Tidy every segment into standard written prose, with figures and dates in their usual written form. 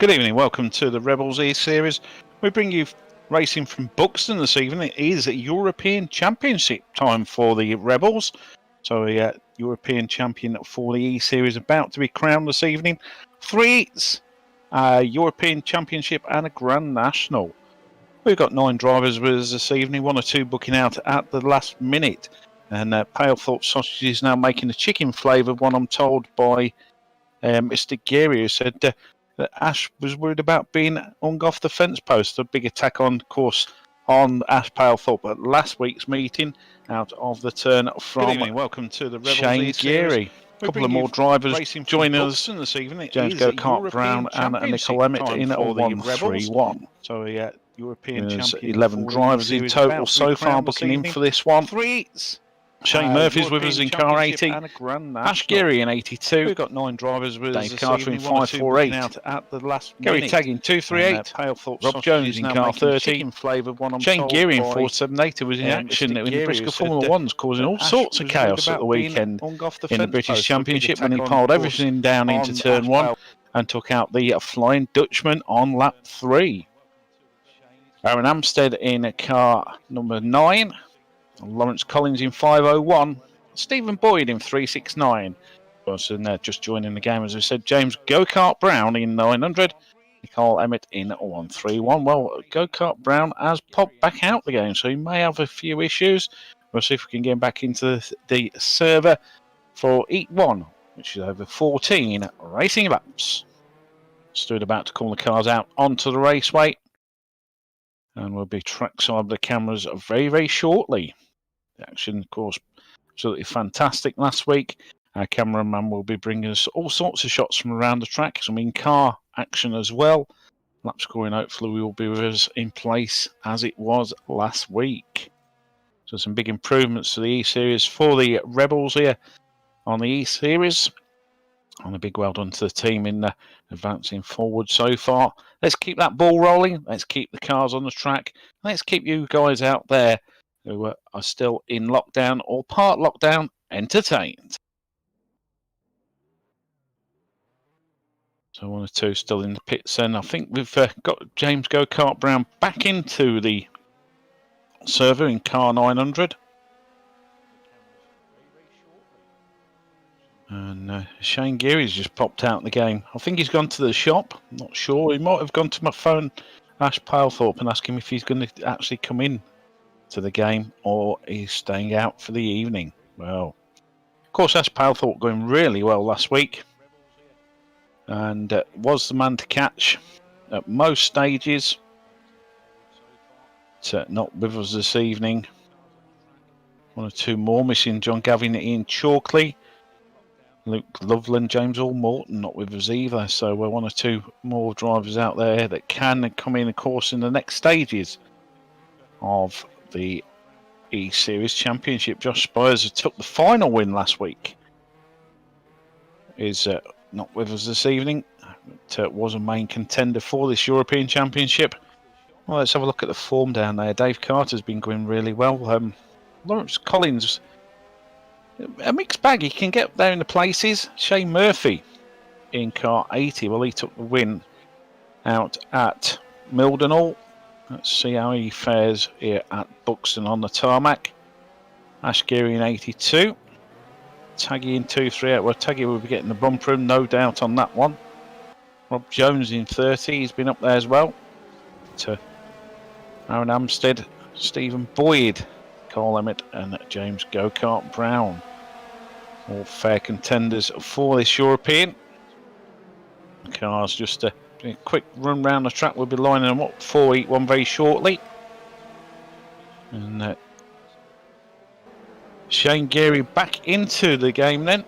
Good evening, welcome to the Rebels E-Series. We bring you racing from Buxton this evening. It is European Championship time for the Rebels. So a European champion for the E-Series about to be crowned this evening. 3 heats, European Championship and a Grand National. We've got 9 drivers with us this evening, 1 or 2 booking out at the last minute. And Palethorpe Sausage is now making a chicken flavoured one, I'm told, by Mr. Geary, who said that Ash was worried about being hung off the fence post. A big attack on course on Ash Palethorpe at last week's meeting out of the turn from Good evening, welcome to the Rebels Shane Geary. A couple of more drivers join us. this evening. James Go-Kart Brown and Nicole Emmett in at a 1-3-1. So European champion. 11 drivers in total so far booking in for this one. 3 heats. Shane Murphy's with us in car 80. Ash Geary in 82. We've got 9 drivers with us. Dave Carter in 548. Out at the last Gary minute. Tagging 238. Rob Jones in car 30. Shane Geary in 478 who was in action in the Bristol Formula 1s, causing all sorts of chaos at the weekend in the British Championship when he piled everything down into turn 1 and took out the Flying Dutchman on lap 3. Aaron Amstead in car number 9. Lawrence Collins in 501. Stephen Boyd in 369. And just joining the game, as I said, James Go-Kart Brown in 900. Nicole Emmett in 131. Well, Go-Kart Brown has popped back out the game, so he may have a few issues. We'll see if we can get him back into the server for Heat 1, which is over 14 racing laps. Stood about to call the cars out onto the raceway. And we'll be trackside the cameras very, very shortly. The action, of course, absolutely fantastic last week. Our cameraman will be bringing us all sorts of shots from around the track, some in-car action as well. Lap scoring, hopefully, will be with us in place as it was last week. So some big improvements to the E-Series for the Rebels here on the E-Series. And a big well done to the team in advancing forward so far. Let's keep that ball rolling. Let's keep the cars on the track. Let's keep you guys out there who are still in lockdown or part lockdown entertained. So 1 or 2 still in the pits, and I think we've got James Go-Kart Brown back into the server in car 900. And Shane Geary's just popped out in the game. I think he's gone to the shop. I'm not sure. He might have gone to my phone, Ash Palethorpe, and ask him if he's going to actually come in to the game or he's staying out for the evening. Well, of course, Ash Palethorpe going really well last week and was the man to catch at most stages. Not with us this evening. 1 or 2 more missing. John Gavin, Ian Chalkley. Luke Loveland, James Morton not with us either. So we're 1 or 2 more drivers out there that can come in, of course, in the next stages of the E-Series Championship. Josh Spires, who took the final win last week, is not with us this evening. But was a main contender for this European Championship. Well, let's have a look at the form down there. Dave Carter's been going really well. Lawrence Collins, a mixed bag. He can get there in the places. Shane Murphy in car 80. Well, he took the win out at Mildenhall. Let's see how he fares here at Buxton on the tarmac. Ash Geary in 82. Taggy in 238. Well, Taggy will be getting the bumper, no doubt on that one. Rob Jones in 30. He's been up there as well. To Aaron Amstead, Stephen Boyd, Carl Emmett and James Go-Kart Brown. All fair contenders for this European. The cars just a quick run round the track. We'll be lining them up for Heat 1 very shortly. And Shane Geary back into the game then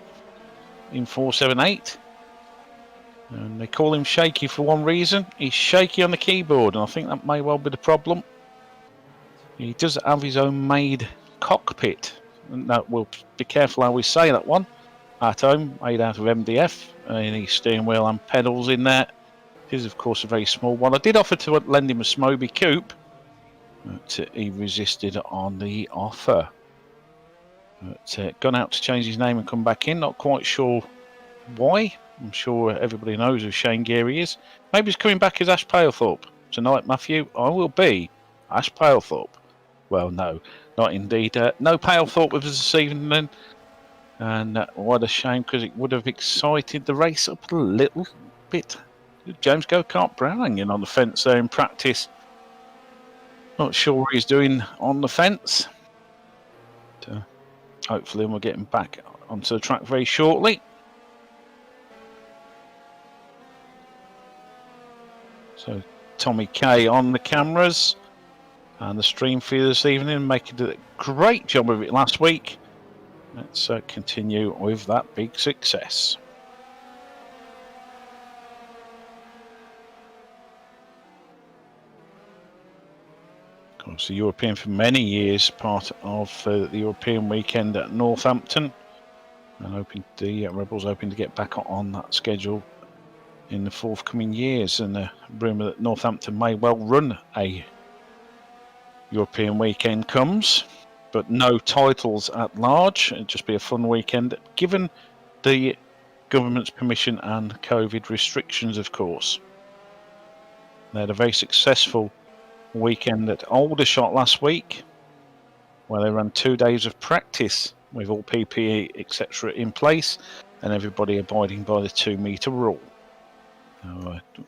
in 478. And they call him Shaky for one reason. He's shaky on the keyboard, and I think that may well be the problem. He does have his own made cockpit. And that, we'll be careful how we say that one. At home, made out of MDF, and his steering wheel and pedals in there. It is, of course, a very small one. I did offer to lend him a Smoby Coupe, but he resisted on the offer. But gone out to change his name and come back in. Not quite sure why. I'm sure everybody knows who Shane Geary is. Maybe he's coming back as Ash Palethorpe. Tonight, Matthew, I will be Ash Palethorpe. Well, no, not indeed. No Palethorpe with us this evening. And what a shame, because it would have excited the race up a little bit. James Go-Kart Brown hanging on the fence there in practice. Not sure what he's doing on the fence. But, hopefully we'll get him back onto the track very shortly. So Tommy Kay on the cameras and the stream for you this evening, making a great job of it last week. Let's continue with that big success. Of course, the European for many years, part of the European weekend at Northampton, and hoping the Rebels hoping to get back on that schedule in the forthcoming years. And the rumour that Northampton may well run a European weekend comes, but no titles at large. It'd just be a fun weekend, given the government's permission and COVID restrictions, of course. They had a very successful weekend at Aldershot last week, where they ran 2 days of practice with all PPE, etc. in place, and everybody abiding by the 2 metre rule.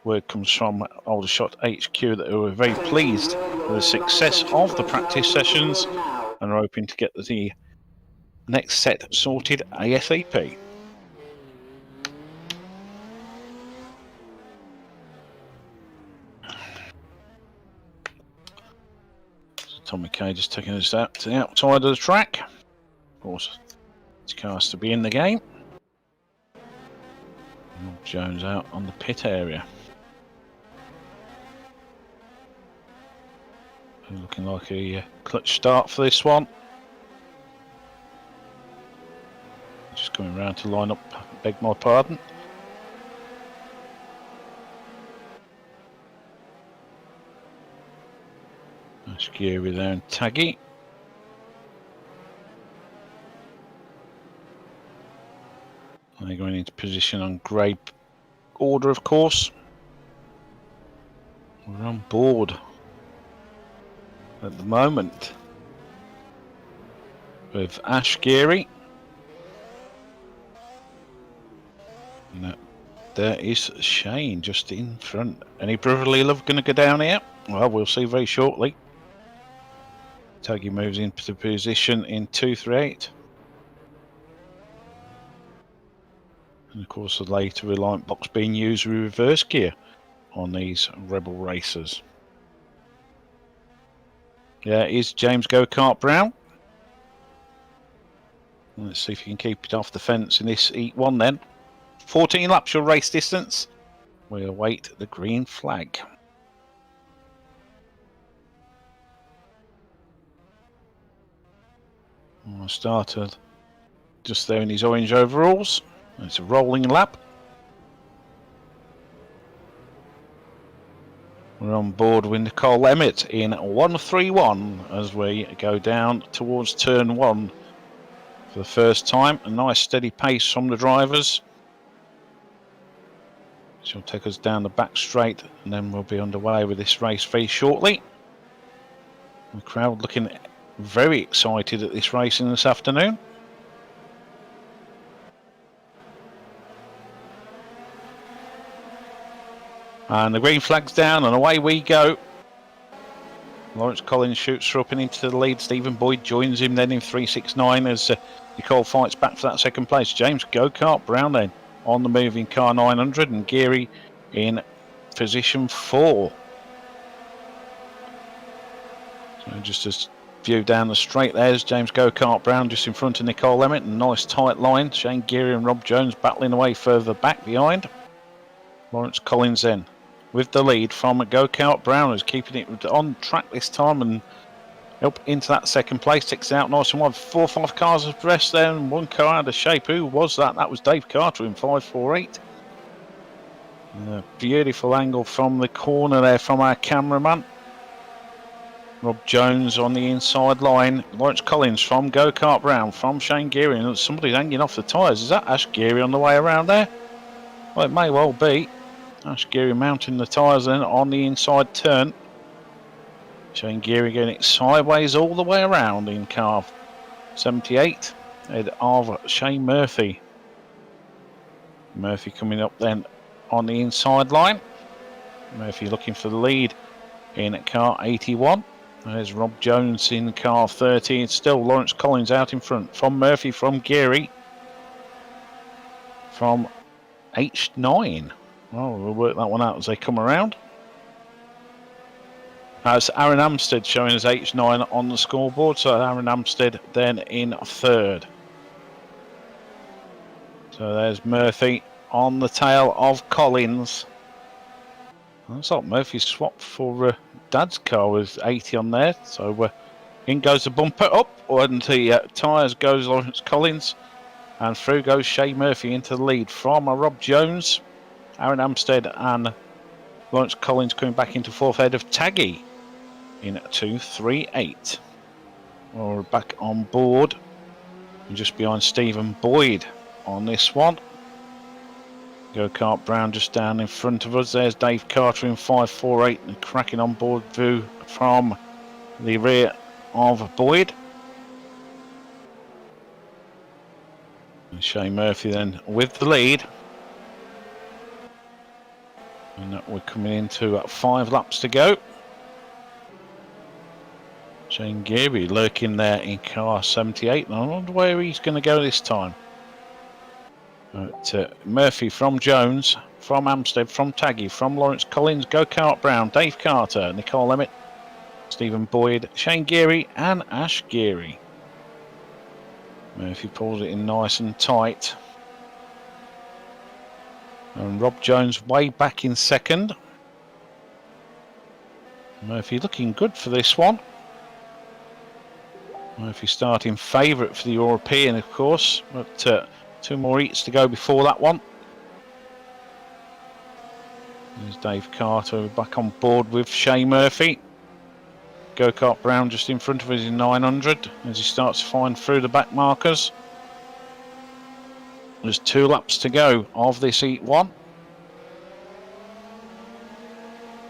Word comes from Aldershot HQ that they were very pleased with the success of the practice sessions and are hoping to get the next set sorted ASAP. So Tommy Kay just taking us out to the outside of the track. Of course, his car has to be in the game. Rob Jones out on the pit area. Looking like a clutch start for this one. Just coming round to line up, beg my pardon. That's Geary there and Taggy. They're going into position on grey order, of course. We're on board at the moment with Ash Geary. And there is Shane just in front. Any brotherly love going to go down here? Well, we'll see very shortly. Taggy moves into position in 238. And of course, the later Reliant box being used with reverse gear on these Rebel racers. Yeah, it is James Go-Kart Brown. Let's see if you can keep it off the fence in this Heat 1 then. 14 laps your race distance. We await the green flag. Started just there in his orange overalls. It's a rolling lap. We're on board with Nicole Emmett in 131 as we go down towards turn 1 for the first time. A nice steady pace from the drivers. She'll take us down the back straight and then we'll be underway with this race very shortly. The crowd looking very excited at this racing this afternoon. And the green flag's down and away we go. Lawrence Collins shoots her up and into the lead. Stephen Boyd joins him then in 369 as Nicole fights back for that second place. James Go-Kart Brown then on the moving car 900 and Geary in position 4. So just as view down the straight there's James Go-Kart Brown just in front of Nicole Emmett. And nice tight line. Shane Geary and Rob Jones battling away further back behind. Lawrence Collins then with the lead from Go-Kart Brown, who's keeping it on track this time and up into that second place. Takes it out nice and wide. 4 or 5 cars abreast there and 1 car out of shape. Who was that? That was Dave Carter in 548. A beautiful angle from the corner there from our cameraman. Rob Jones on the inside line. Lawrence Collins from Go-Kart Brown, from Shane Geary. And somebody's hanging off the tyres. Is that Ash Geary on the way around there? Well, it may well be. Ash Geary mounting the tyres then on the inside turn. Shane Geary getting it sideways all the way around in car 78. Ahead of Shane Murphy. Murphy coming up then on the inside line. Murphy looking for the lead in car 81. There's Rob Jones in car 30. It's still Lawrence Collins out in front from Murphy, from Geary, from H9. Well, we'll work that one out as they come around. It's Aaron Amstead showing as H9 on the scoreboard. So Aaron Amstead then in third. So there's Murphy on the tail of Collins. Looks like Murphy swapped for Dad's car with 80 on there. So in goes the bumper up, and the tyres goes Lawrence Collins. And through goes Shay Murphy into the lead from Rob Jones. Aaron Amstead and Lawrence Collins coming back into fourth, ahead of Taggy in 2.38. We're back on board. And just behind Stephen Boyd on this one. Go-Kart Brown just down in front of us. There's Dave Carter in 5.48 and cracking on board view from the rear of Boyd. And Shane Murphy then with the lead. And we're coming into 5 laps to go. Shane Geary lurking there in car 78. And I wonder where he's going to go this time. But, Murphy from Jones, from Amstead, from Taggy, from Lawrence Collins, Go-Kart Brown, Dave Carter, Nicole Emmett, Stephen Boyd, Shane Geary and Ash Geary. Murphy pulls it in nice and tight. And Rob Jones way back in second. Murphy looking good for this one. Murphy starting favourite for the European, of course, but 2 more heats to go before that one. There's Dave Carter back on board with Shay Murphy. Go-Kart Brown just in front of us in 900 as he starts to find through the back markers. There's 2 laps to go of this heat 1.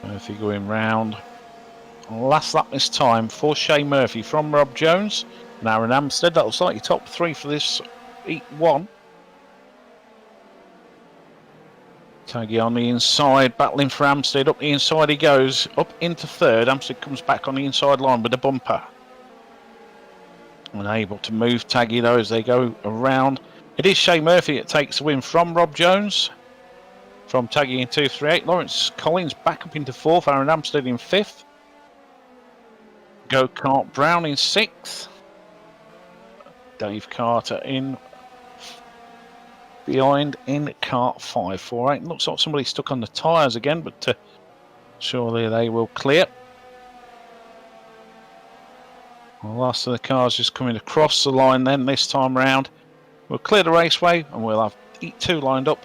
Murphy going round. Last lap this time for Shay Murphy from Rob Jones and Aaron Amstead. That looks like your top 3 for this heat 1. Taggy on the inside, battling for Amstead. Up the inside he goes, up into third. Amstead comes back on the inside line with a bumper. Unable to move Taggy though as they go around. It is Shay Murphy that takes the win from Rob Jones. From Taggy in 2.38. Lawrence Collins back up into 4th. Aaron Amstead in 5th. Go-Kart Brown in 6th. Dave Carter in behind in car 5.48. Looks like somebody stuck on the tyres again, but surely they will clear. The last of the cars just coming across the line then this time round. We'll clear the raceway and we'll have heat 2 lined up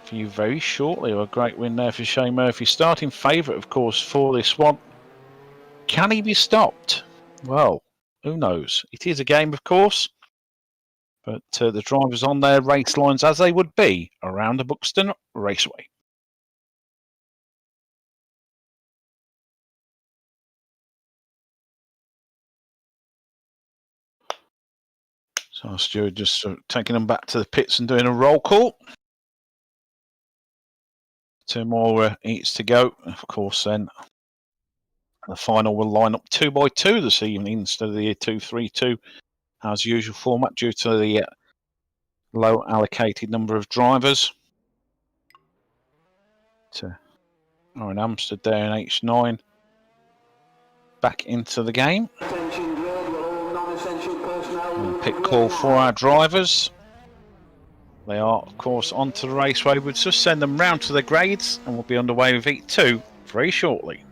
for you very shortly. A great win there for Shane Murphy. Starting favourite, of course, for this one. Can he be stopped? Well, who knows? It is a game, of course. But the drivers on their race lines as they would be around the Buxton Raceway. So our steward just taking them back to the pits and doing a roll call. 2 more heats to go. Of course, then the final will line up 2 by 2 this evening instead of the 2-3-2 as usual format due to the low allocated number of drivers. Aaron Amstead there in H9 back into the game. Pit call for our drivers. They are, of course, onto the raceway. We'll just send them round to the grades and we'll be underway with heat 2 very shortly.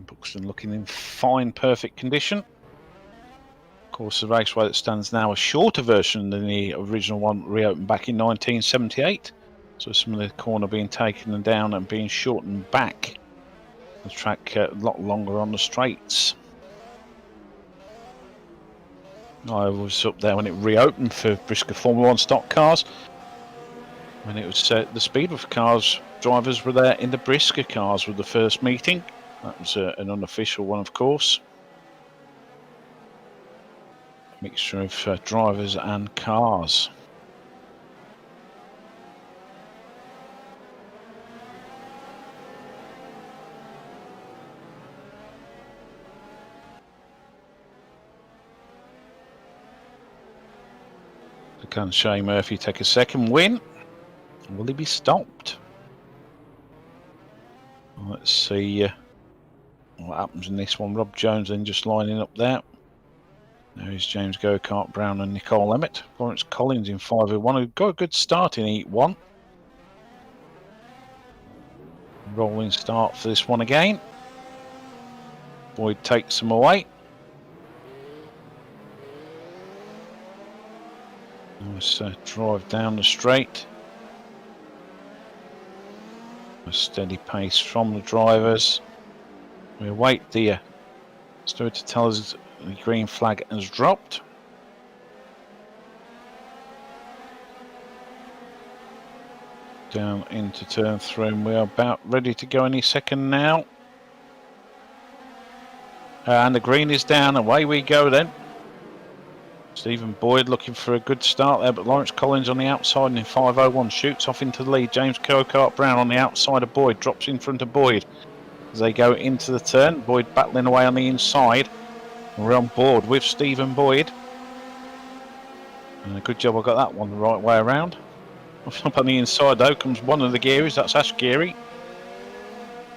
Buxton looking in fine, perfect condition. Of course, the raceway that stands now a shorter version than the original one reopened back in 1978. So some of the corner being taken down and being shortened back. The track a lot longer on the straights. I was up there when it reopened for Brisker Formula 1 stock cars. And it was the Speedway cars drivers were there in the Brisker cars with the first meeting. That was an unofficial one, of course. Mixture of drivers and cars. Can Shane Murphy take a second win? Will he be stopped? Let's see what happens in this one. Rob Jones then just lining up there. There's James Go-Kart Brown and Nicole Emmett. Lawrence Collins in 501, who got a good start in Heat 1. Rolling start for this one again. Boyd takes them away. Nice drive down the straight. A steady pace from the drivers. We await the steward to tell us the green flag has dropped. Down into turn 3, and we are about ready to go any second now. And the green is down. Away we go then. Stephen Boyd looking for a good start there, but Lawrence Collins on the outside and in 501 shoots off into the lead. James Go-Kart Brown on the outside of Boyd, drops in front of Boyd as they go into the turn. Boyd battling away on the inside. We're on board with Stephen Boyd. And a good job I got that one the right way around. Up on the inside though comes one of the Gearys, that's Ash Geary.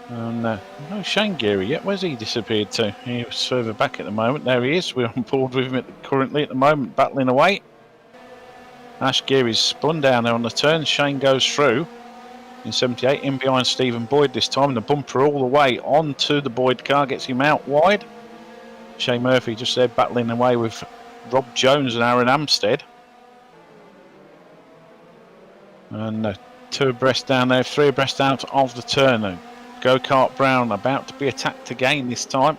And no Shane Geary yet. Where's he disappeared to? He was further back at the moment. There he is. We're on board with him currently at the moment, battling away. Ash Geary's spun down there on the turn. Shane goes through in 78, in behind Stephen Boyd this time. And the bumper all the way onto the Boyd car gets him out wide. Shane Murphy just there battling away with Rob Jones and Aaron Amstead. And 2 abreast down there, 3 abreast out of the turn though. Go-Kart Brown about to be attacked again this time.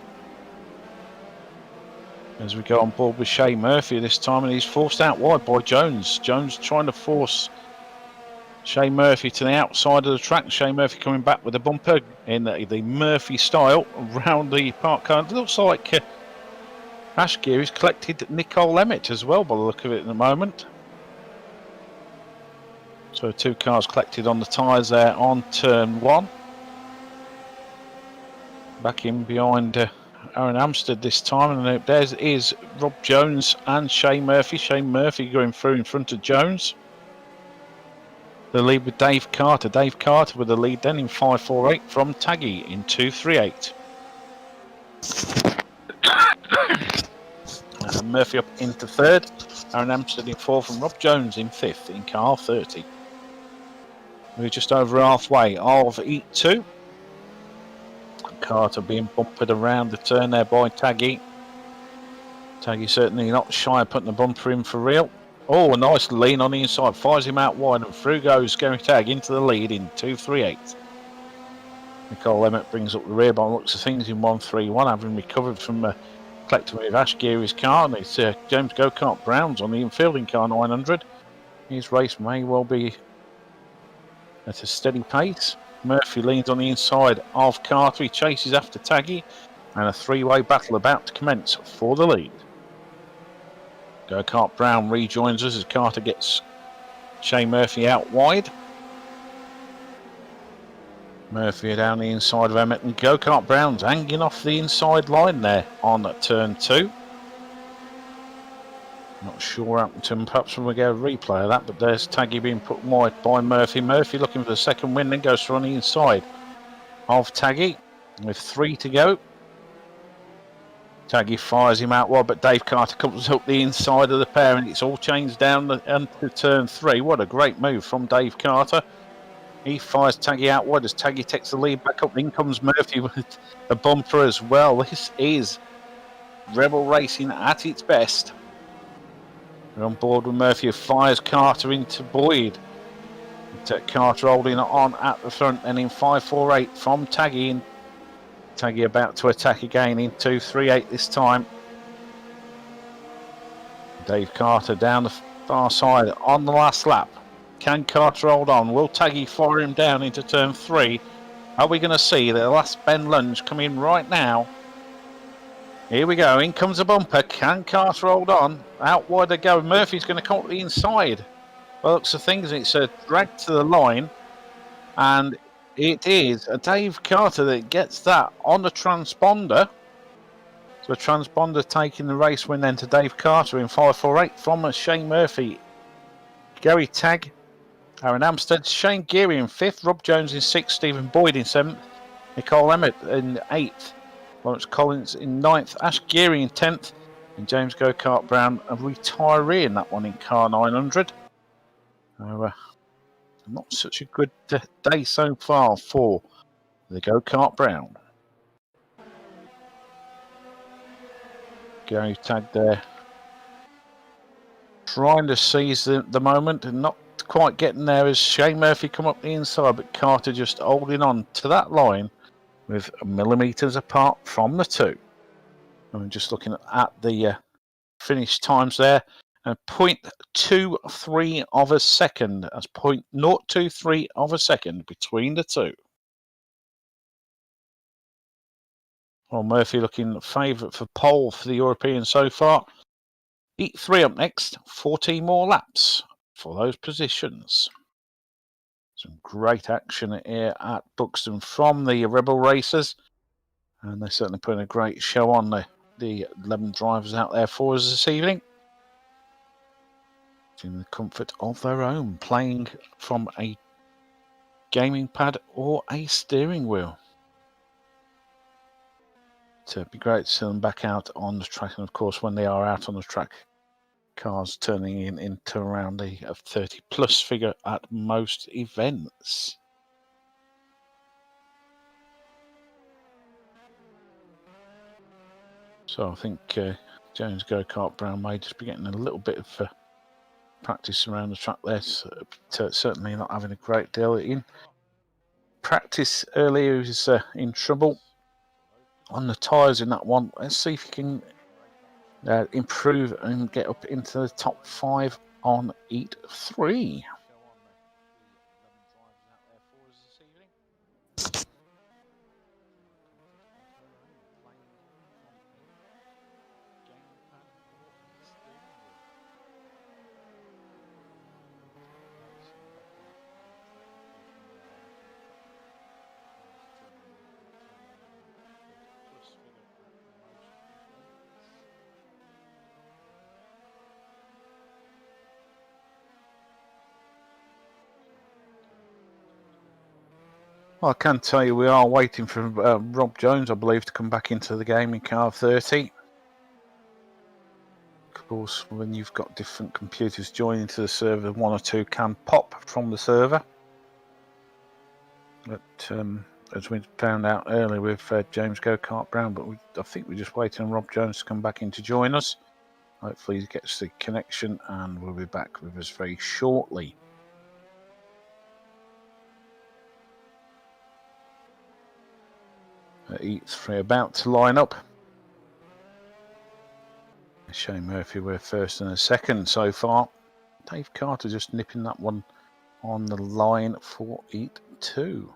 As we go on board with Shane Murphy this time, and he's forced out wide by Jones. Jones trying to force Shane Murphy to the outside of the track. Shane Murphy coming back with a bumper in the Murphy style around the park car. It looks like Ash Geary's collected Nicole Emmett as well by the look of it at the moment. So 2 cars collected on the tyres there on turn 1. Back in behind Aaron Amstead this time, and there is Rob Jones and Shane Murphy. Shane Murphy going through in front of Jones. The lead with Dave Carter. Dave Carter with the lead then in 548 from Taggy in 238. Murphy up into 3rd. Aaron Amstead in 4th and Rob Jones in 5th in car 30. We're just over halfway of Heat 2. Carter being bumpered around the turn there by Taggy. Taggy certainly not shy of putting the bumper in for real. Oh, a nice lean on the inside, fires him out wide, and through goes Gary Tagg into the lead in 238. Nicole Emmett brings up the rear by the looks of things in 131, having recovered from collecting with Ash Geary's car, and it's James Go-Kart Brown's on the infielding car 900. His race may well be at a steady pace. Murphy leans on the inside of Carter. He chases after Taggy, and a 3-way battle about to commence for the lead. Go-Kart Brown rejoins us as Carter gets Shane Murphy out wide. Murphy down the inside of Emmett, and Go-Kart Brown's hanging off the inside line there on turn 2. Not sure what happened to him. Perhaps when we get a replay of that, but there's Taggy being put wide by Murphy. Murphy looking for the second win, then goes through on the inside of Taggy with 3 to go. Taggy fires him out wide, but Dave Carter comes up the inside of the pair, and it's all changed down to turn 3. What a great move from Dave Carter. He fires Taggy out wide as Taggy takes the lead back up. In comes Murphy with a bumper as well. This is Rebel Racing at its best. We're on board with Murphy, who fires Carter into Boyd. Carter holding it on at the front, and in 548 from Taggy. And Taggy about to attack again in 238 this time. Dave Carter down the far side on the last lap. Can Carter hold on? Will Taggy fire him down into turn 3? Are we going to see the last bend lunge come in right now? Here we go. In comes a bumper. Can Carter hold on? Out wide they go. Murphy's going to come up the inside. Well, looks of things. It's a drag to the line. And it is a Dave Carter that gets that on the transponder. So a transponder taking the race win then to Dave Carter in 5.48 from Shane Murphy. Gary Tagg, Aaron Amstead, Shane Geary in 5th, Rob Jones in 6th, Stephen Boyd in 7th, Nicole Emmett in 8th, Lawrence Collins in 9th, Ash Geary in 10th, and James Go-Kart Brown, a retiree in that one in car 900. Not such a good day so far for the Go-Kart Brown. Gary Tagg there, trying to seize the moment and not quite getting there as Shane Murphy come up the inside, but Carter just holding on to that line with millimetres apart from the two. I'm just looking at the finish times there, and 0.23 of a second. That's 0.023 of a second between the two. Well, Murphy looking favourite for pole for the European so far. Heat 3 up next, 14 more laps for those positions. Some great action here at Buxton from the Rebel racers, and they're certainly putting a great show on the 11 drivers out there for us this evening. In the comfort of their own, playing from a gaming pad or a steering wheel. It'd be great to see them back out on the track, and of course when they are out on the track, cars turning into around a 30 plus figure at most events. So I think James Go-Kart Brown may just be getting a little bit of practice around the track there, certainly not having a great deal in practice earlier. He was in trouble on the tyres in that one. Let's see if he can improve and get up into the top 5 on Heat 3. Well, I can tell you we are waiting for Rob Jones, I believe, to come back into the game in car 30. Of course, when you've got different computers joining to the server, one or two can pop from the server. But as we found out earlier with James Go-Kart Brown, but I think we're just waiting on Rob Jones to come back in to join us. Hopefully he gets the connection and we'll be back with us very shortly. Heat 3 about to line up. Shane Murphy, we're first and a second so far. Dave Carter just nipping that one on the line for Heat 2.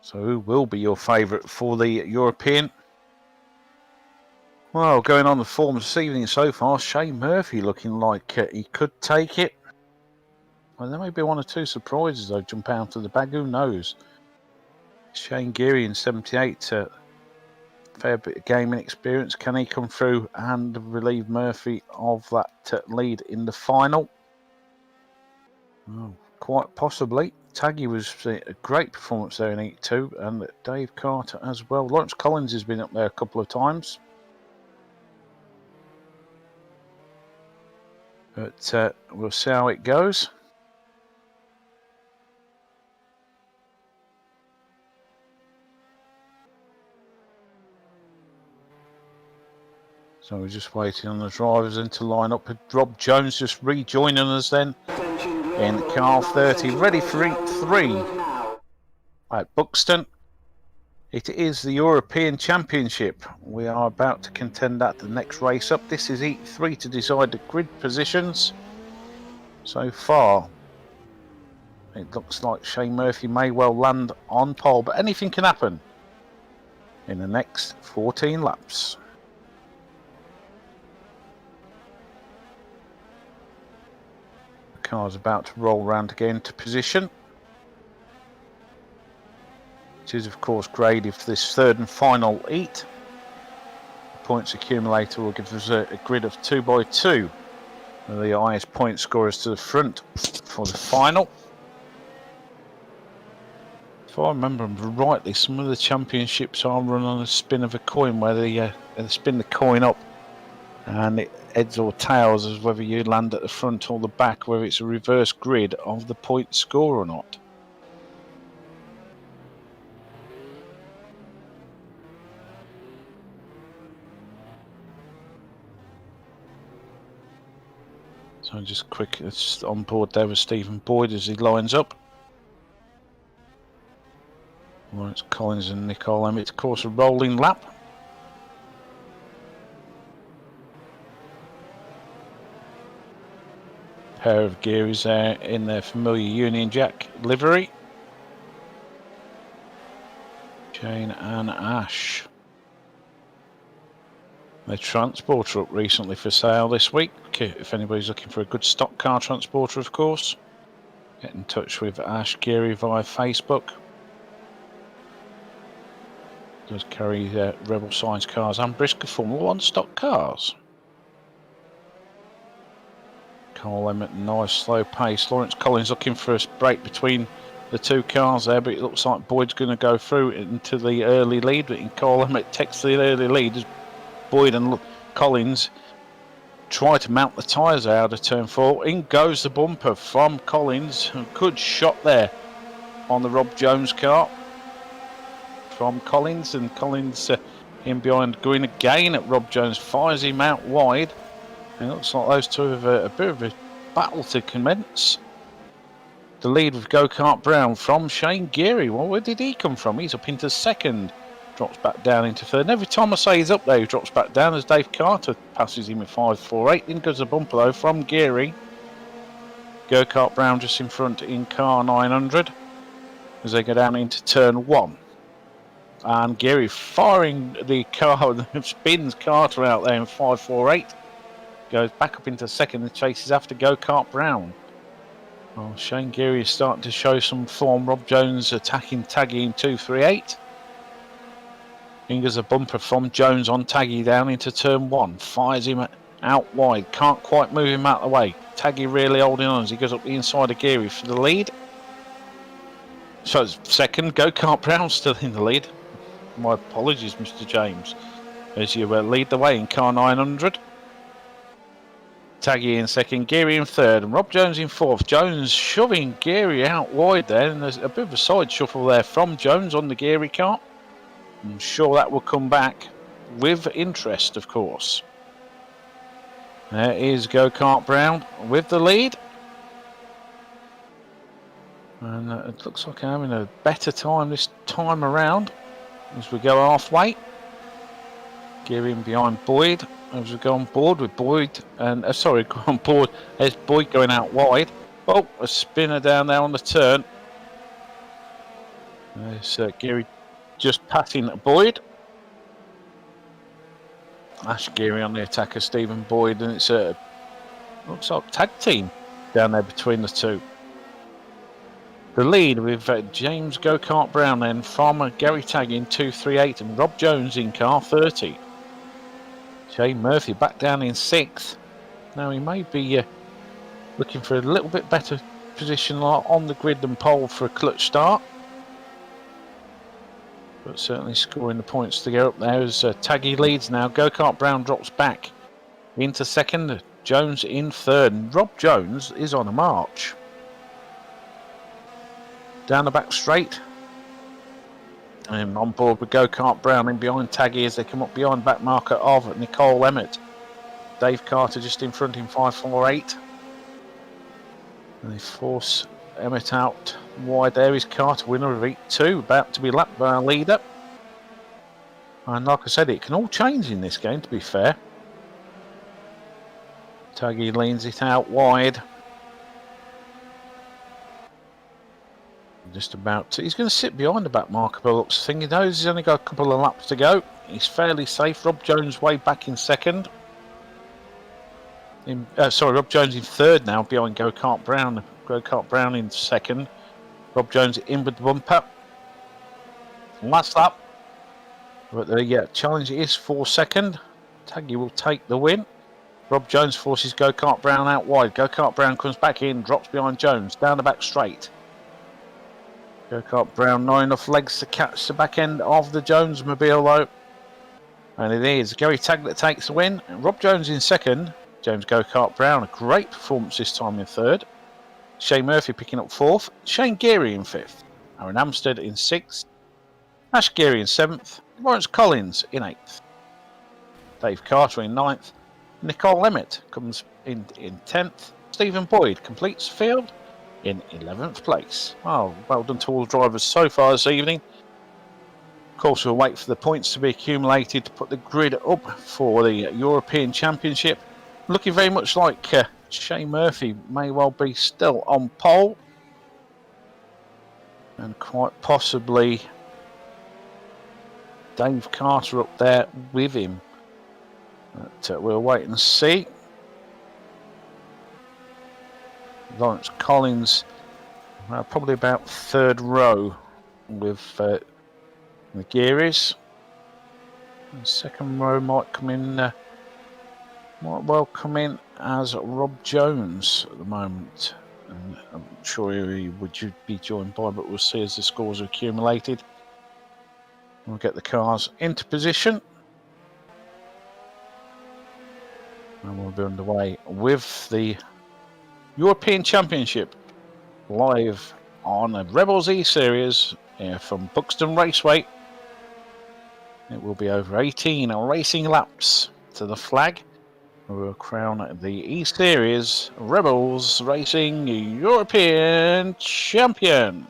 So who will be your favourite for the European? Well, going on the form this evening so far, Shane Murphy looking like he could take it. Well, there may be one or two surprises though jump out of the bag, who knows? Shane Geary in 78, fair bit of gaming experience. Can he come through and relieve Murphy of that lead in the final? Oh, quite possibly. Taggy was a great performance there in Heat 2, and Dave Carter as well. Lawrence Collins has been up there a couple of times. But we'll see how it goes. So we're just waiting on the drivers in to line up. Rob Jones just rejoining us then in car 30, ready for Heat 3 at Buxton. It is the European Championship. We are about to contend at the next race up. This is Heat 3 to decide the grid positions. so far. It looks like Shane Murphy may well land on pole, but anything can happen in the next 14 laps. The car's about to roll round again to position. It is, of course, graded for this third and final heat. The points accumulator will give us a grid of 2x2. The highest point scorers to the front for the final. If I remember rightly, some of the championships are run on a spin of a coin, where they spin the coin up and it heads or tails as whether you land at the front or the back, whether it's a reverse grid of the point score or not. So just quick, it's on board there with Stephen Boyd as he lines up. Lawrence Collins and Nicole Emmett, of course, a rolling lap. Pair of Gearys there in their familiar Union Jack livery. Jane and Ash. Their transporter up recently for sale this week. If anybody's looking for a good stock car transporter, of course, get in touch with Ash Geary via Facebook. Does carry Rebel Science cars and Brisker Formula 1 stock cars. Cole Emmett, nice slow pace. Lawrence Collins looking for a break between the two cars there, but it looks like Boyd's going to go through into the early lead. But Cole Emmett takes the early lead as Boyd and Collins try to mount the tyres out of turn 4. In goes the bumper from Collins. A good shot there on the Rob Jones car from Collins, and Collins in behind going again at Rob Jones, fires him out wide, and it looks like those two have a bit of a battle to commence. The lead with Go-Kart Brown from Shane Geary. Well, where did he come from? He's up into second, drops back down into third, and every time I say he's up there he drops back down as Dave Carter passes him at 5.48. In goes the bumper though from Geary. Go-Kart Brown just in front in car 900 as they go down into turn 1. And Geary firing the car, spins Carter out there in 5.48. Goes back up into second and chases after Go-Kart Brown. Well, Shane Geary is starting to show some form. Rob Jones attacking Taggy in 2.38. Fingers a bumper from Jones on Taggy down into turn 1. Fires him out wide. Can't quite move him out of the way. Taggy really holding on as he goes up the inside of Geary for the lead. So second, Go-Kart Brown still in the lead. My apologies, Mr. James, as you lead the way in car 900. Taggy in second, Geary in third, and Rob Jones in fourth. Jones shoving Geary out wide there, and there's a bit of a side shuffle there from Jones on the Geary car. I'm sure that will come back with interest, of course. There is Go-Kart Brown with the lead. And it looks like I'm having a better time this time around as we go halfway. Geary in behind Boyd as we go on board with Boyd. And go on board. There's Boyd going out wide. Oh, a spinner down there on the turn. There's Geary just passing Boyd. Ash Geary on the attacker, Stephen Boyd, and it's a looks like tag team down there between the two. The lead with James Go-Kart Brown then from Gary Tagg in 2.38 and Rob Jones in car 30. Shane Murphy back down in 6th. Now he may be looking for a little bit better position on the grid than pole for a clutch start. But certainly scoring the points to go up there as Taggy leads now. Go-Kart Brown drops back into second. Jones in third. And Rob Jones is on a march. Down the back straight. And on board with Go-Kart Brown in behind Taggy as they come up behind back marker of Nicole Emmett. Dave Carter just in front in 5.48. And they force Emmett out wide there is Carter, winner of Heat 2, about to be lapped by our leader. And like I said, it can all change in this game, to be fair. Taggy leans it out wide. Just about to, he's going to sit behind the back marker by the looks of things. He knows he's only got a couple of laps to go. He's fairly safe. Rob Jones way back in second. Rob Jones in third now behind Go-Kart Brown. Go-Kart Brown in second. Rob Jones in with the bumper. Last lap. But the challenge is for second. Taggy will take the win. Rob Jones forces Go-Kart Brown out wide. Go-Kart Brown comes back in, drops behind Jones, down the back straight. Go-Kart Brown not enough legs to catch the back end of the Jones mobile though. And it is Gary Tagg that takes the win. And Rob Jones in second. James Go-Kart Brown, a great performance this time in third. Shane Murphy picking up fourth. Shane Geary in fifth. Aaron Amstead in sixth. Ash Geary in seventh. Lawrence Collins in eighth. Dave Carter in ninth. Nicole Emmett comes in 10th. Stephen Boyd completes the field in 11th place. Oh, well done to all the drivers so far this evening. Of course, we'll wait for the points to be accumulated to put the grid up for the European Championship. Looking very much like Shane Murphy may well be still on pole. And quite possibly Dave Carter up there with him. But we'll wait and see. Lawrence Collins, probably about third row with the Gearys. And second row might come in, might well come in as Rob Jones at the moment. And I'm sure he would be joined by, but we'll see as the scores are accumulated. We'll get the cars into position. And we'll be underway with the European Championship live on the Rebels E-Series from Buxton Raceway. It will be over 18 racing laps to the flag. We will crown the E-Series Rebels Racing European Champion.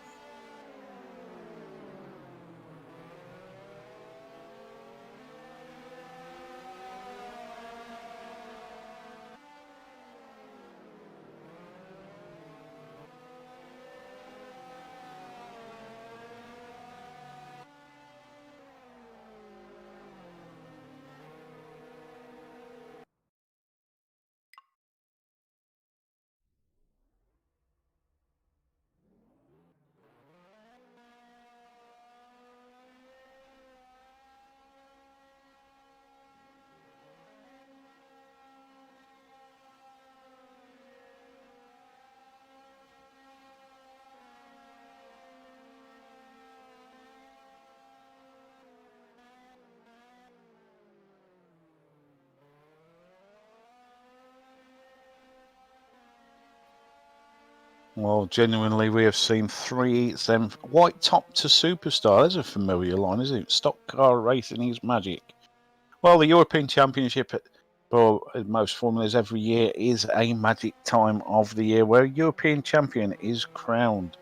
Well, genuinely, we have seen three White Top to Superstar. There's a familiar line, isn't it? Stock car racing is magic. Well, the European Championship for most formulas every year is a magic time of the year where a European champion is crowned.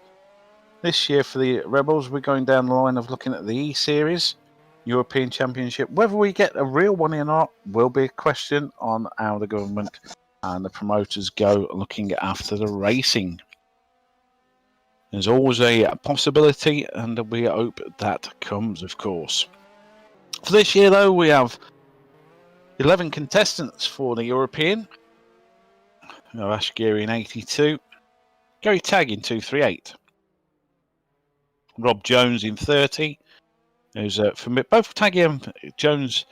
This year for the Rebels, we're going down the line of looking at the E-Series European Championship. Whether we get a real one or not will be a question on how the government and the promoters go looking after the racing. There's always a possibility, and we hope that comes, of course. For this year, though, we have 11 contestants for the European. We have Ash Geary in 82, Gary Tagg in 238, Rob Jones in 30. Who's for me, both Taggy and Jones,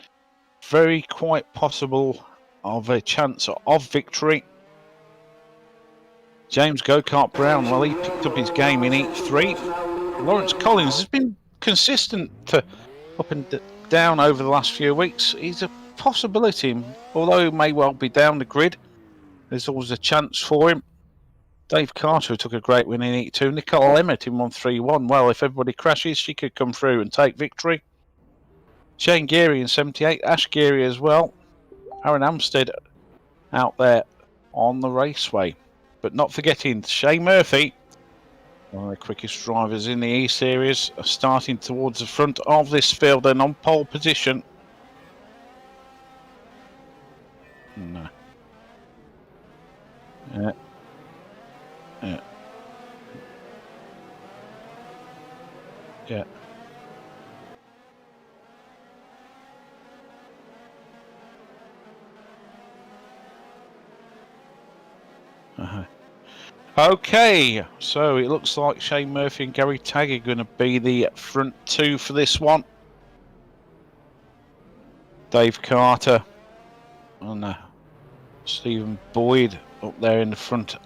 very quite possible of a chance of victory. James Go-Kart Brown, well, he picked up his game in Heat 3. Lawrence Collins has been consistent up and down over the last few weeks. He's a possibility, although he may well be down the grid. There's always a chance for him. Dave Carter took a great win in Heat 2. Nicole Emmett in 131. Well, if everybody crashes, she could come through and take victory. Shane Geary in 78. Ash Geary as well. Aaron Amstead out there on the raceway. But not forgetting Shane Murphy, one of the quickest drivers in the E-Series, starting towards the front of this field and on pole position. No. Yeah. Okay, so it looks like Shane Murphy and Gary Tagg are going to be the front two for this one. Dave Carter and Stephen Boyd up there in the front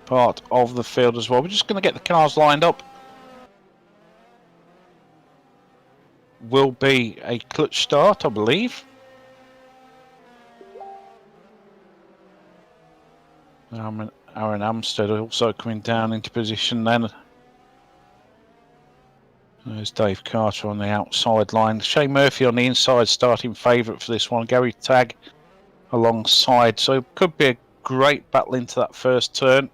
part of the field as well. We're just going to get the cars lined up. Will be a clutch start, I believe. Aaron Amstead also coming down into position then. There's Dave Carter on the outside line. Shane Murphy on the inside, starting favourite for this one. Gary Tagg alongside. So it could be a great battle into that first turn.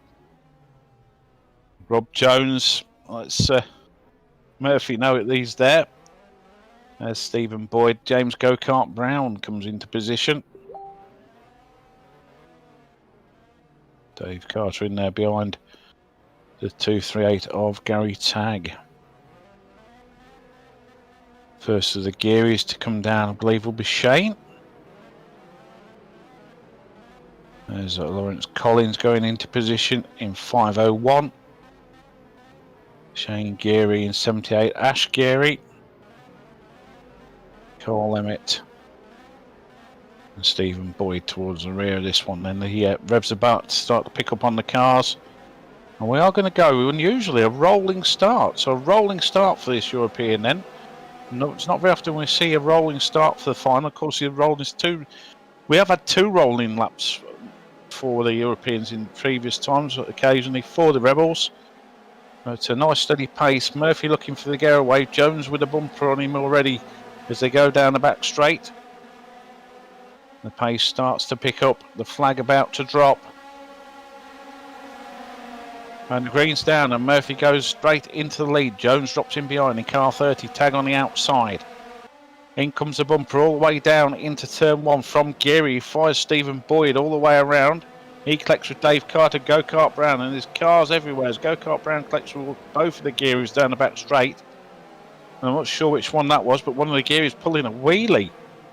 Rob Jones. Let's Murphy know it, he's there. There's Stephen Boyd. James Go-Kart Brown comes into position. Dave Carter in there behind the 238 of Gary Tagg. First of the Gearys to come down, I believe, will be Shane. There's Lawrence Collins going into position in 501. Shane Geary in 78. Ash Geary. Carl Emmett. And Stephen Boyd towards the rear of this one. Then the revs about to start to pick up on the cars. And we are going to go unusually a rolling start. So a rolling start for this European then. No, it's not very often we see a rolling start for the final. Of course, we have had two rolling laps for the Europeans in previous times, occasionally for the Rebels. It's a nice steady pace. Murphy looking for the getaway. Jones with a bumper on him already as they go down the back straight. The pace starts to pick up. The flag about to drop. And the green's down and Murphy goes straight into the lead. Jones drops in behind in car 30. Tagg on the outside. In comes the bumper all the way down into turn one from Geary. Fires Stephen Boyd all the way around. He collects with Dave Carter, Go-Kart Brown, and there's cars everywhere. As Go-Kart Brown collects with both of the Gearys down the back straight. And I'm not sure which one that was, but one of the Gearys pulling a wheelie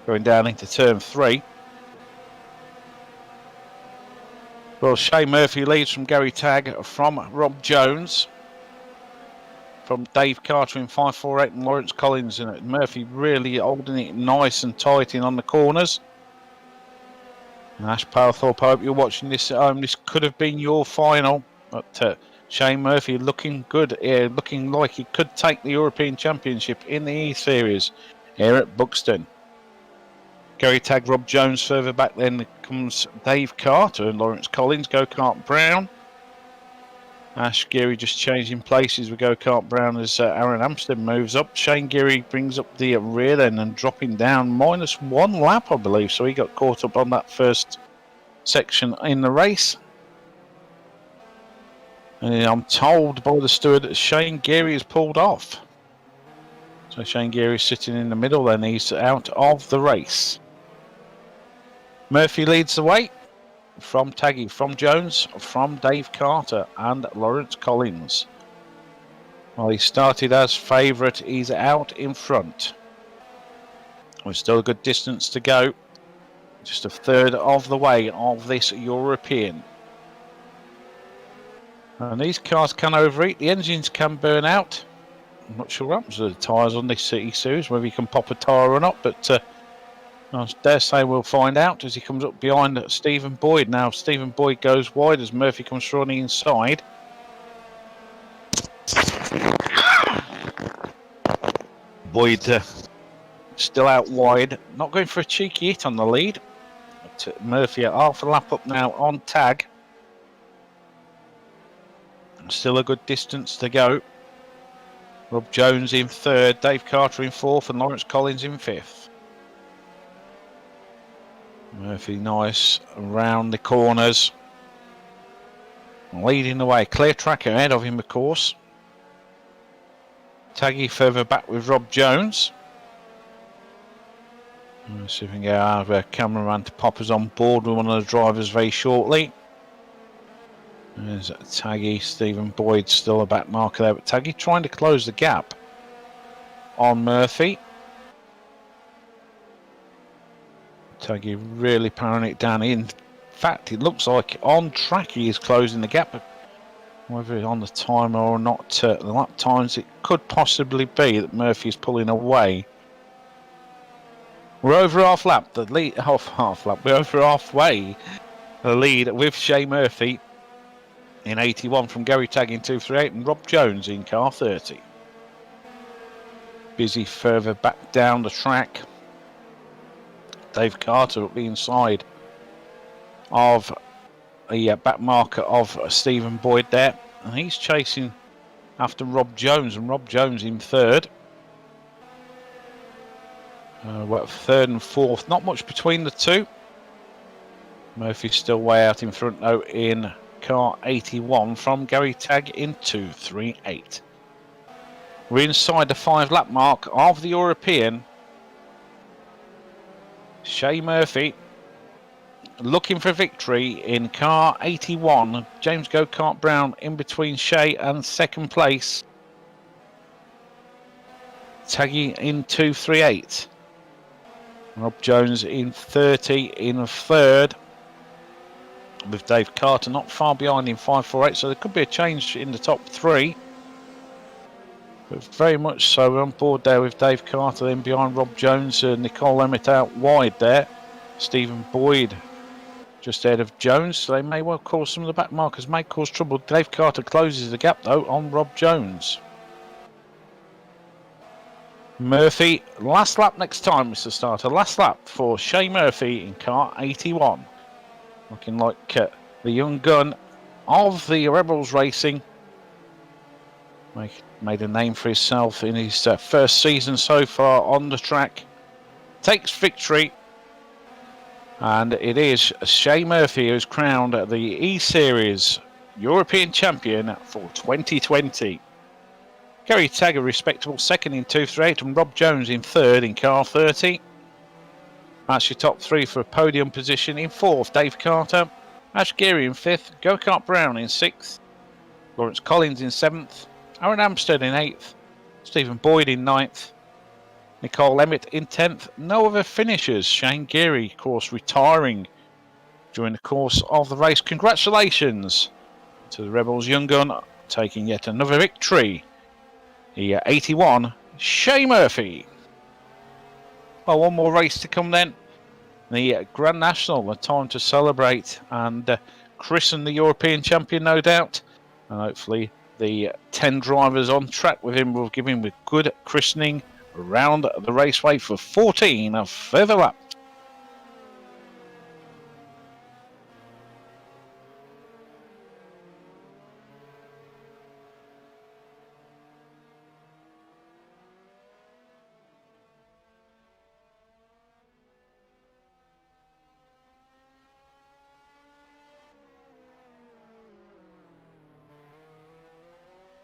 going down into turn three. Well, Shane Murphy leads from Gary Tagg, from Rob Jones, from Dave Carter in 548 and Lawrence Collins. And Murphy really holding it nice and tight in on the corners. And Ash Powthorpe, I hope you're watching this at home. This could have been your final. But Shane Murphy looking good here, looking like he could take the European Championship in the E-Series here at Buxton. Gary Tagg, Rob Jones further back, then comes Dave Carter and Lawrence Collins, Go-Kart Brown. Ash Geary just changing places with Go-Kart Brown as Aaron Amstead moves up. Shane Geary brings up the rear then and dropping down -1 lap, I believe. So he got caught up on that first section in the race. And I'm told by the steward that Shane Geary has pulled off. So Shane Geary is sitting in the middle, then he's out of the race. Murphy leads the way from Taggy, from Jones, from Dave Carter and Lawrence Collins. Well, he started as favourite. He's out in front. There's still a good distance to go. Just a third of the way of this European. And these cars can overheat. The engines can burn out. I'm not sure what happens to the tyres on this City Series, whether you can pop a tyre or not, but I dare say we'll find out as he comes up behind Stephen Boyd. Now Stephen Boyd goes wide as Murphy comes through on the inside. Boyd still out wide, not going for a cheeky hit on the lead. But Murphy at half a lap up now on Tagg. Still a good distance to go. Rob Jones in third, Dave Carter in fourth and Lawrence Collins in fifth. Murphy nice around the corners. Leading the way. Clear track ahead of him, of course. Taggy further back with Rob Jones. Let's see if we can get our cameraman to pop us on board with one of the drivers very shortly. There's Taggy, Stephen Boyd still a back marker there, but Taggy trying to close the gap on Murphy. Taggy really powering it down. In fact, it looks like on track he is closing the gap. Whether on the timer or not, the lap times, it could possibly be that Murphy's pulling away. We're over half lap. The lead, half lap. We're over halfway. The lead with Shay Murphy in 81 from Gary Tagg in 238 and Rob Jones in car 30. Busy further back down the track. Dave Carter up the inside of the back marker of Stephen Boyd there, and he's chasing after Rob Jones, and Rob Jones in third. Third and fourth, not much between the two. Murphy's still way out in front though in car 81 from Gary Tagg in 238. We're inside the 5 lap mark of the European. Shay Murphy looking for victory in car 81. James Go-Kart Brown in between Shay and second place. Taggy in 238. Rob Jones in 30 in third. With Dave Carter not far behind in 548, so there could be a change in the top 3. But very much so, we're on board there with Dave Carter, then behind Rob Jones, Nicole Emmett out wide there. Stephen Boyd just ahead of Jones, so they may well cause some of the back markers, may cause trouble. Dave Carter closes the gap though on Rob Jones. Murphy, last lap next time, Mr. Starter. Last lap for Shay Murphy in car 81. Looking like the young gun of the Rebels Racing. Made a name for himself in his first season so far on the track. Takes victory. And it is Shay Murphy who's crowned the E-Series European Champion for 2020. Gary Tagg a respectable second in 238 and Rob Jones in third in car 30. That's your top 3 for a podium position. In 4th, Dave Carter. Ash Geary in 5th. Go-Kart Brown in 6th. Lawrence Collins in 7th. Aaron Amstead in 8th. Stephen Boyd in 9th. Nicole Emmett in 10th. No other finishers. Shane Geary, of course, retiring during the course of the race. Congratulations to the Rebels young gun, taking yet another victory. The 81, Shay Murphy. Well, one more race to come then. The Grand National, a time to celebrate and christen the European champion, no doubt. And hopefully the 10 drivers on track with him will give him a good christening around the raceway for 14 further laps.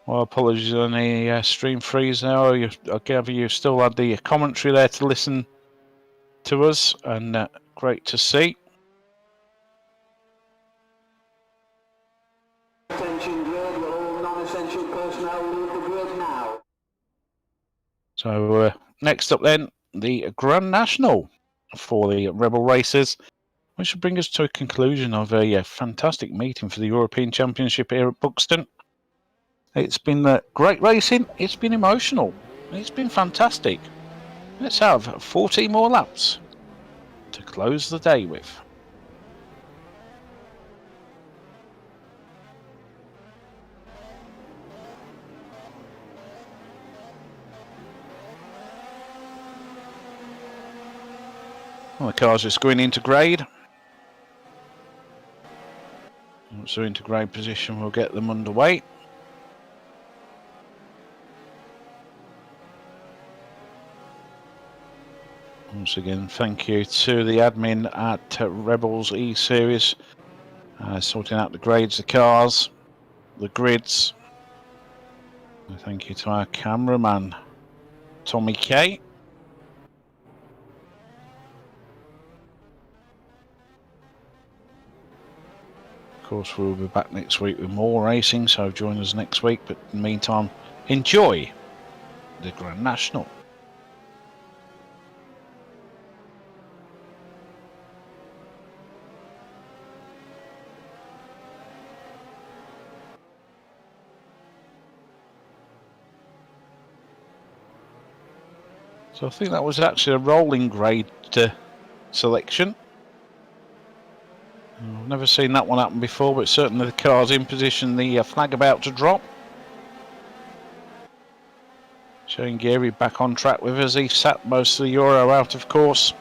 Well, apologies on the stream freeze now. I gather you still had the commentary there to listen to us, and great to see. Attention grid, all non-essential personnel leave the grid now. So next up then, the Grand National for the Rebel racers, which will bring us to a conclusion of a fantastic meeting for the European Championship here at Buxton. It's been great racing, it's been emotional, it's been fantastic. Let's have 14 more laps to close the day with. Well, the car's just going into grade. Once they're into grade position, we'll get them underway. Once again, thank you to the admin at Rebels E-Series, sorting out the grades, the cars, the grids. And thank you to our cameraman, Tommy K. Of course, we'll be back next week with more racing, so join us next week. But in the meantime, enjoy the Grand National. So I think that was actually a rolling grade selection. I've never seen that one happen before, but certainly the car's in position, the flag about to drop. Shane Geary back on track with us. He sat most of the Euro out, of course.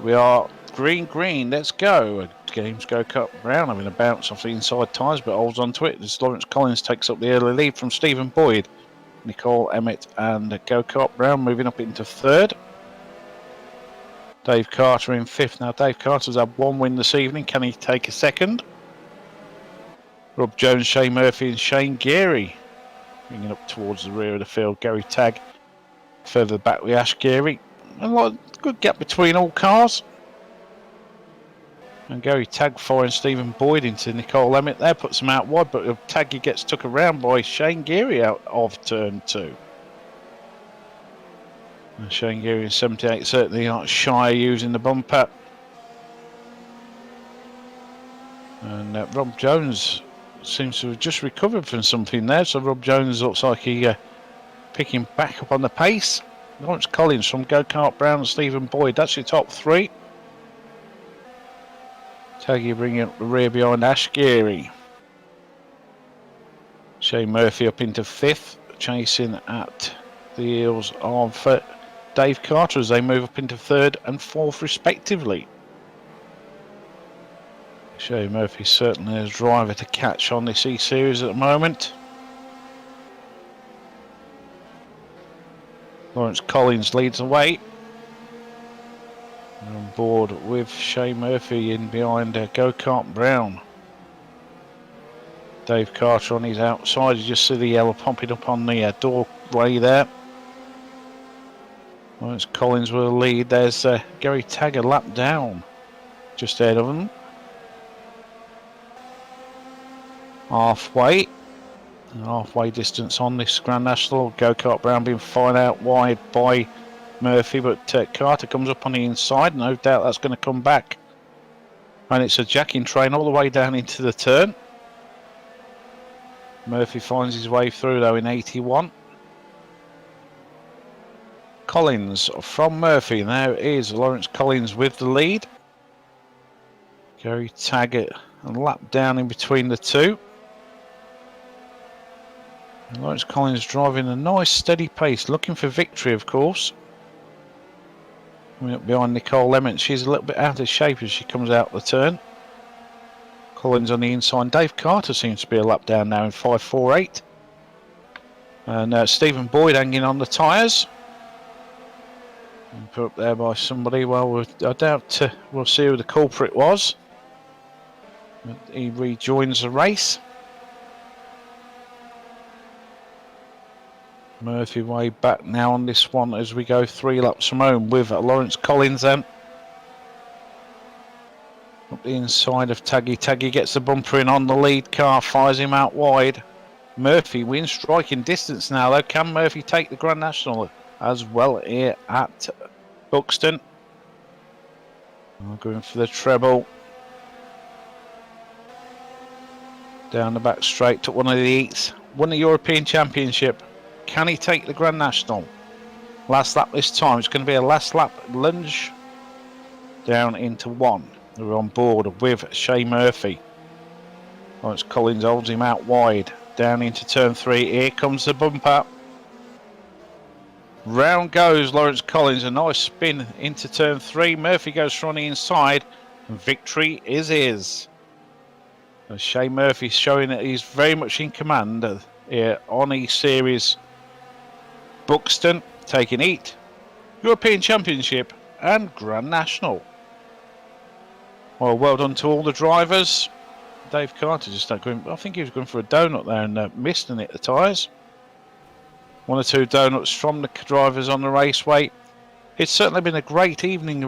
We are green, let's go. Games Go-Kart Brown having a bounce off the inside tyres, but holds on to it as Lawrence Collins takes up the early lead from Stephen Boyd. Nicole Emmett and Go-Kart Brown moving up into third. Dave Carter in fifth. Now Dave Carter's had one win this evening. Can he take a second? Rob Jones, Shane Murphy and Shane Geary bringing up towards the rear of the field. Gary Tagg further back with Ash Geary. A lot of good gap between all cars. And Gary Tagg following Stephen Boyd into Nicole Emmett there, puts him out wide, but Taggy gets took around by Shane Geary out of turn 2. And Shane Geary in 78 certainly not shy of using the bumper. And Rob Jones seems to have just recovered from something there, so Rob Jones looks like he picking back up on the pace. Lawrence Collins from Go-Kart Brown and Stephen Boyd, that's your top 3. Taggy bringing up the rear behind Ash Geary. Shane Murphy up into 5th, chasing at the heels of Dave Carter as they move up into 3rd and 4th respectively. Shane Murphy certainly is a driver to catch on this E-Series at the moment. Lawrence Collins leads the way. On board with Shane Murphy in behind Go-Kart Brown. Dave Carter on his outside. You just see the yellow pumping up on the doorway there. Lawrence Collins will lead. There's Gary Tagg a lap down just ahead of him. Halfway distance on this Grand National. Go-Kart Brown being fired out wide by Murphy, but Carter comes up on the inside. No doubt that's going to come back. And it's a jacking train all the way down into the turn. Murphy finds his way through though in 81. Collins from Murphy. Now is Lawrence Collins with the lead. Gary Taggart a lap down in between the two. And Lawrence Collins driving a nice steady pace, looking for victory of course. Coming up behind Nicole Emmett, she's a little bit out of shape as she comes out the turn. Collins on the inside. Dave Carter seems to be a lap down now in 5.48. And Stephen Boyd hanging on the tyres. Put up there by somebody. Well, I doubt we'll see who the culprit was. But he rejoins the race. Murphy way back now on this one as we go 3 laps from home with Lawrence Collins then. Up the inside of Taggy. Taggy gets the bumper in on the lead car, fires him out wide. Murphy wins striking distance now though. Can Murphy take the Grand National as well here at Buxton? Going for the treble. Down the back straight, took one of the heats. Won the European Championship. Can he take the Grand National? Last lap this time. It's going to be a last lap lunge down into 1. We're on board with Shane Murphy. Lawrence Collins holds him out wide. Down into turn 3. Here comes the bumper. Round goes Lawrence Collins. A nice spin into turn 3. Murphy goes from the inside. And victory is his. Shane Murphy showing that he's very much in command here on E-Series Buxton, taking heat, European Championship and Grand National. Well done to all the drivers. Dave Carter just going, I think he was going for a donut there and missed and hit the tyres. 1 or 2 donuts from the drivers on the raceway. It's certainly been a great evening